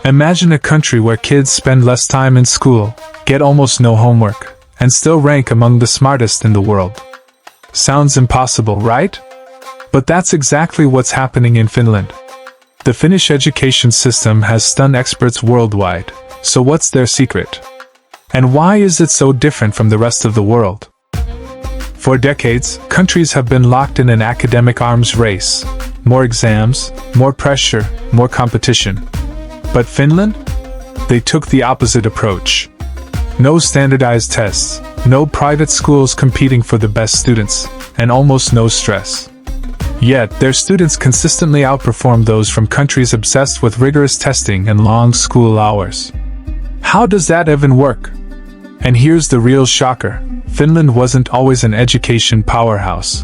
Imagine a country where kids spend less time in school, get almost no homework, and still rank among the smartest in the world. Sounds impossible, right? But that's exactly what's happening in Finland. The Finnish education system has stunned experts worldwide, so what's their secret? And why is it so different from the rest of the world? For decades, countries have been locked in an academic arms race. More exams, more pressure, more competition. But Finland? They took the opposite approach. No standardized tests, no private schools competing for the best students, and almost no stress. Yet, their students consistently outperform those from countries obsessed with rigorous testing and long school hours. How does that even work? And here's the real shocker. Finland wasn't always an education powerhouse.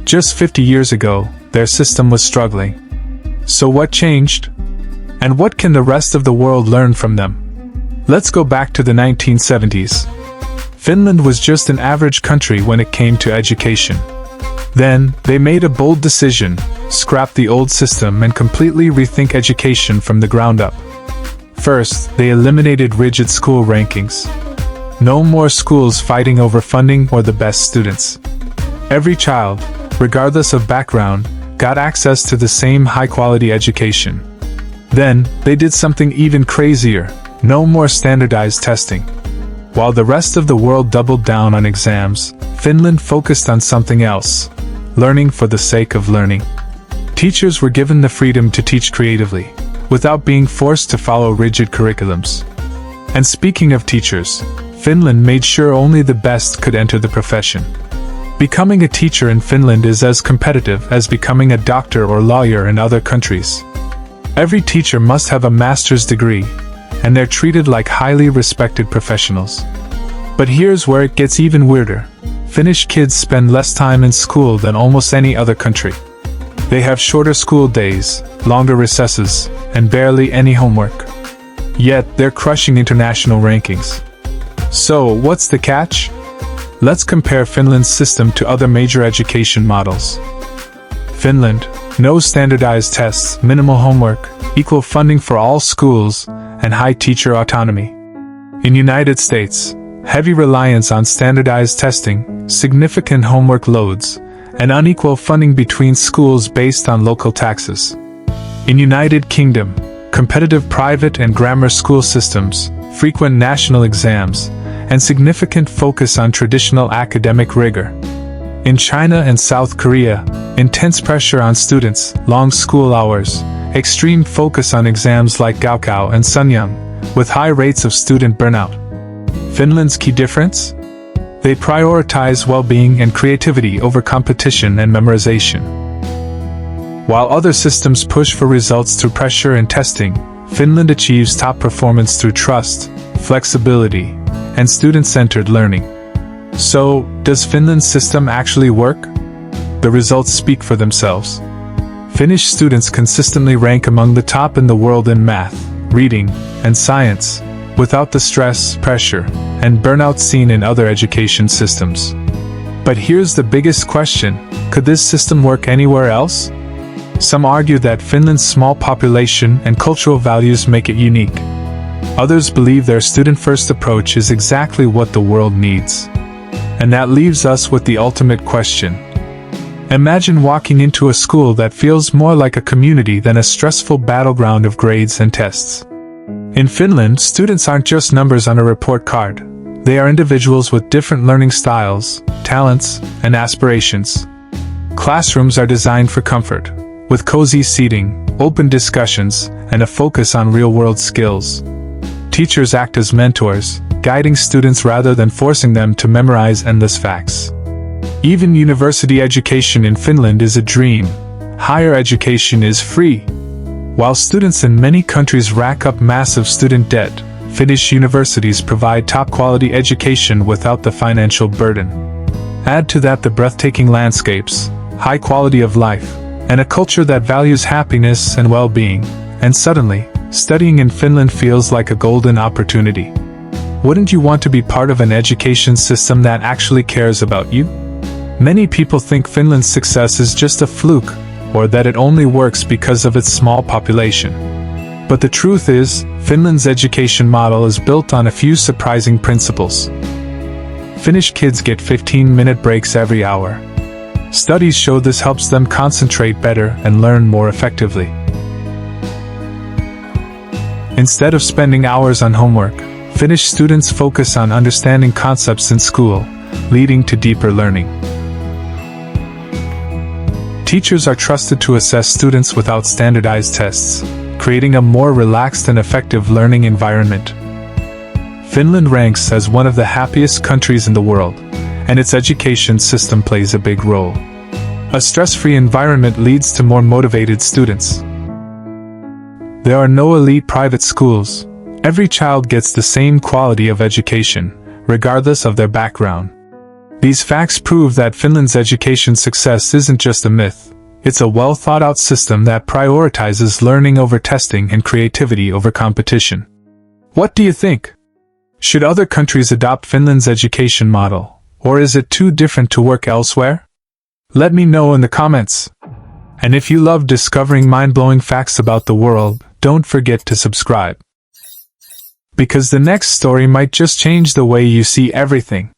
Just 50 years ago, their system was struggling. So what changed? And what can the rest of the world learn from them? Let's go back to the 1970s. Finland was just an average country when it came to education. Then, they made a bold decision, scrap the old system and completely rethink education from the ground up. First, they eliminated rigid school rankings. No more schools fighting over funding or the best students. Every child, regardless of background, got access to the same high-quality education. Then, they did something even crazier. No more standardized testing. While the rest of the world doubled down on exams, Finland focused on something else. Learning for the sake of learning. Teachers were given the freedom to teach creatively, without being forced to follow rigid curriculums. And speaking of teachers, Finland made sure only the best could enter the profession. Becoming a teacher in Finland is as competitive as becoming a doctor or lawyer in other countries. Every teacher must have a master's degree, and they're treated like highly respected professionals. But here's where it gets even weirder. Finnish kids spend less time in school than almost any other country. They have shorter school days, longer recesses, and barely any homework. Yet, they're crushing international rankings. So, what's the catch? Let's compare Finland's system to other major education models. Finland, no standardized tests, minimal homework, equal funding for all schools, and high teacher autonomy. In United States, heavy reliance on standardized testing, significant homework loads, and unequal funding between schools based on local taxes. In United Kingdom, competitive private and grammar school systems, frequent national exams, and significant focus on traditional academic rigor. In China and South Korea, intense pressure on students, long school hours, extreme focus on exams like Gaokao and Sanyang, with high rates of student burnout. Finland's key difference? They prioritize well-being and creativity over competition and memorization. While other systems push for results through pressure and testing, Finland achieves top performance through trust, flexibility, and student-centered learning. So, does Finland's system actually work? The results speak for themselves. Finnish students consistently rank among the top in the world in math, reading, and science, without the stress, pressure, and burnout seen in other education systems. But here's the biggest question: could this system work anywhere else? Some argue that Finland's small population and cultural values make it unique. Others believe their student-first approach is exactly what the world needs. And that leaves us with the ultimate question. Imagine walking into a school that feels more like a community than a stressful battleground of grades and tests. In Finland, students aren't just numbers on a report card. They are individuals with different learning styles, talents, and aspirations. Classrooms are designed for comfort, with cozy seating, open discussions, and a focus on real-world skills. Teachers act as mentors, guiding students rather than forcing them to memorize endless facts. Even university education in Finland is a dream. Higher education is free. While students in many countries rack up massive student debt, Finnish universities provide top-quality education without the financial burden. Add to that the breathtaking landscapes, high quality of life, and a culture that values happiness and well-being, and suddenly, studying in Finland feels like a golden opportunity. Wouldn't you want to be part of an education system that actually cares about you? Many people think Finland's success is just a fluke, or that it only works because of its small population. But the truth is, Finland's education model is built on a few surprising principles. Finnish kids get 15-minute breaks every hour. Studies show this helps them concentrate better and learn more effectively. Instead of spending hours on homework, Finnish students focus on understanding concepts in school, leading to deeper learning. Teachers are trusted to assess students without standardized tests, creating a more relaxed and effective learning environment. Finland ranks as one of the happiest countries in the world, and its education system plays a big role. A stress-free environment leads to more motivated students. There are no elite private schools. Every child gets the same quality of education, regardless of their background. These facts prove that Finland's education success isn't just a myth. It's a well-thought-out system that prioritizes learning over testing and creativity over competition. What do you think? Should other countries adopt Finland's education model, or is it too different to work elsewhere? Let me know in the comments. And if you love discovering mind-blowing facts about the world, don't forget to subscribe. Because the next story might just change the way you see everything.